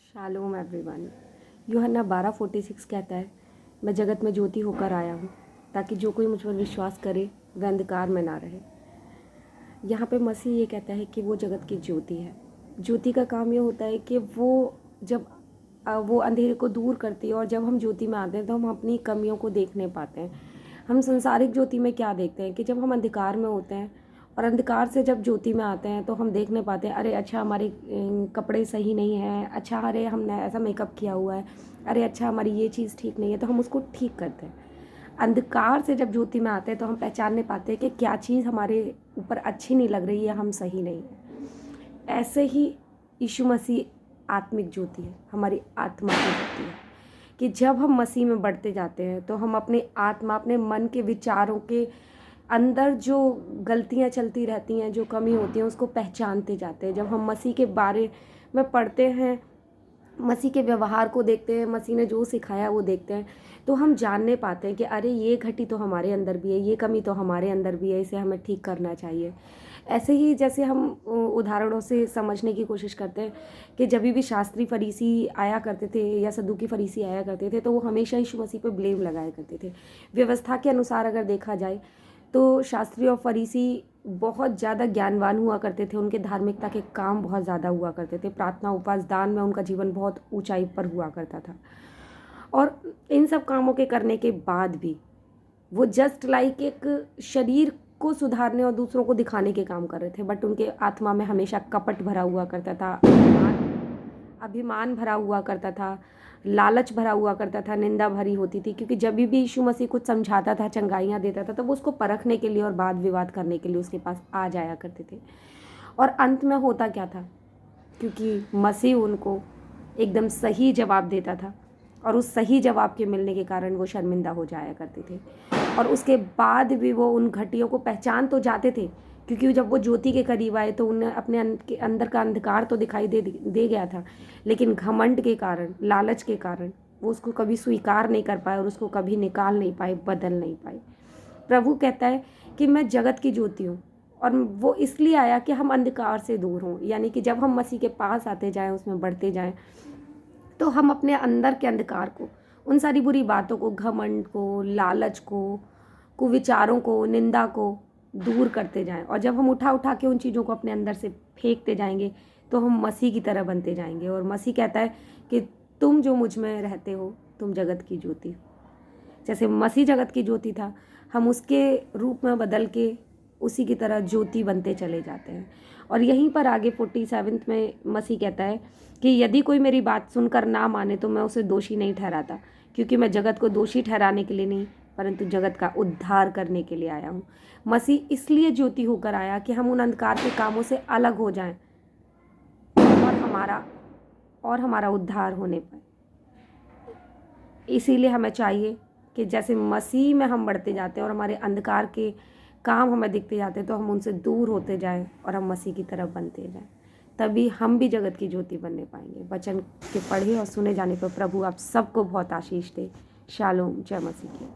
Shalom everyone. यूहन्ना 12:46 कहता है, मैं जगत में ज्योति होकर आया हूँ ताकि जो कोई मुझ पर विश्वास करे वह अंधकार में ना रहे। यहाँ पे मसीह ये कहता है कि वो जगत की ज्योति है। ज्योति का काम ये होता है कि वो जब वो अंधेरे को दूर करती है, और जब हम ज्योति में आते हैं तो हम अपनी कमियों को देख नहीं पाते हैं। हम संसारिक ज्योति में क्या देखते हैं कि जब हम अंधकार में होते हैं और अंधकार से जब ज्योति में आते हैं तो हम देख नहीं पाते हैं, अरे अच्छा हमारे कपड़े सही नहीं हैं, अच्छा अरे हमने ऐसा मेकअप किया हुआ है, अरे अच्छा हमारी ये चीज़ ठीक नहीं है, तो हम उसको ठीक करते हैं। अंधकार से जब ज्योति में आते हैं तो हम पहचान नहीं पाते कि क्या चीज़ हमारे ऊपर अच्छी नहीं लग रही है, हम सही नहीं है। ऐसे ही यीशु मसीह आत्मिक ज्योति है, हमारी आत्मा की ज्योति है कि जब हम मसीह में बढ़ते जाते हैं तो हम अपने आत्मा, अपने मन के विचारों के अंदर जो गलतियां चलती रहती हैं, जो कमी होती है, उसको पहचानते जाते हैं। जब हम मसीह के बारे में पढ़ते हैं, मसीह के व्यवहार को देखते हैं, मसीह ने जो सिखाया वो देखते हैं, तो हम जानने पाते हैं कि अरे ये घटी तो हमारे अंदर भी है, ये कमी तो हमारे अंदर भी है, इसे हमें ठीक करना चाहिए। ऐसे ही जैसे हम उदाहरणों से समझने की कोशिश करते हैं कि जब भी शास्त्री फरीसी आया करते थे या सदूकी फरीसी आया करते थे तो वो हमेशा यीशु मसीह पे ब्लेम लगाया करते थे। व्यवस्था के अनुसार अगर देखा जाए तो शास्त्री और फरीसी बहुत ज़्यादा ज्ञानवान हुआ करते थे, उनके धार्मिकता के काम बहुत ज़्यादा हुआ करते थे, प्रार्थना उपवास दान में उनका जीवन बहुत ऊंचाई पर हुआ करता था। और इन सब कामों के करने के बाद भी वो जस्ट लाइक एक शरीर को सुधारने और दूसरों को दिखाने के काम कर रहे थे, बट उनके आत्मा में हमेशा कपट भरा हुआ करता था, अभिमान भरा हुआ करता था, लालच भरा हुआ करता था, निंदा भरी होती थी। क्योंकि जब भी यीशु मसीह कुछ समझाता था, चंगाइयाँ देता था, तो वो उसको परखने के लिए और वाद विवाद करने के लिए उसके पास आ जाया करते थे। और अंत में होता क्या था, क्योंकि मसीह उनको एकदम सही जवाब देता था और उस सही जवाब के मिलने के कारण वो शर्मिंदा हो जाया करते थे। और उसके बाद भी वो उन घटियों को पहचान तो जाते थे, क्योंकि जब वो ज्योति के करीब आए तो उन्हें अपने अंदर का अंधकार तो दिखाई दे गया था, लेकिन घमंड के कारण, लालच के कारण वो उसको कभी स्वीकार नहीं कर पाए और उसको कभी निकाल नहीं पाए, बदल नहीं पाए। प्रभु कहता है कि मैं जगत की ज्योति हूँ, और वो इसलिए आया कि हम अंधकार से दूर हों। यानी कि जब हम मसीह के पास आते जाएं, उसमें बढ़ते जाएं, तो हम अपने अंदर के अंधकार को, उन सारी बुरी बातों को, घमंड को, लालच को, कुविचारों को, निंदा को दूर करते जाएं। और जब हम उठा के उन चीज़ों को अपने अंदर से फेंकते जाएंगे तो हम मसीह की तरह बनते जाएंगे। और मसीह कहता है कि तुम जो मुझ में रहते हो, तुम जगत की ज्योति हो। जैसे मसीह जगत की ज्योति था, हम उसके रूप में बदल के उसी की तरह ज्योति बनते चले जाते हैं। और यहीं पर आगे 47 में मसीह कहता है कि यदि कोई मेरी बात सुनकर ना माने तो मैं उसे दोषी नहीं ठहराता, क्योंकि मैं जगत को दोषी ठहराने के लिए नहीं, परंतु जगत का उद्धार करने के लिए आया हूँ। मसीह इसलिए ज्योति होकर आया कि हम उन अंधकार के कामों से अलग हो जाएं और हमारा उद्धार होने पाए। इसीलिए हमें चाहिए कि जैसे मसीह में हम बढ़ते जाते हैं और हमारे अंधकार के काम हमें दिखते जाते हैं, तो हम उनसे दूर होते जाएं और हम मसीह की तरफ बनते जाएं। तभी हम भी जगत की ज्योति बनने पाएंगे। वचन के पढ़े और सुने जाने पर प्रभु आप सबको बहुत आशीष दे। शालोम। जय मसीह की।